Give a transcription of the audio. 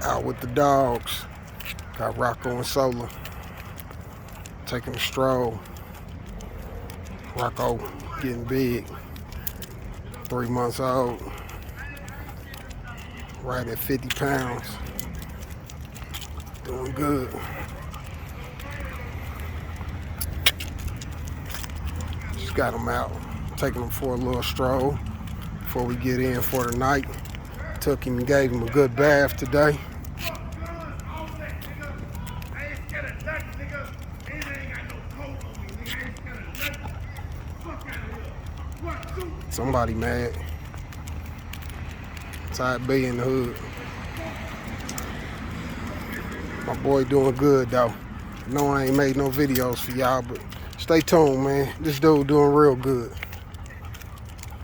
Out with the dogs. Got Rocco and Sola taking a stroll. Rocco getting big. 3 months old. Right at 50 pounds. Doing good. Just got him out. Taking him for a little stroll before we get in for the night. Took him and gave him a good bath today. Somebody mad. That's how it be in the hood. My boy doing good though. I know I ain't made no videos for y'all, but stay tuned, man. This dude doing real good.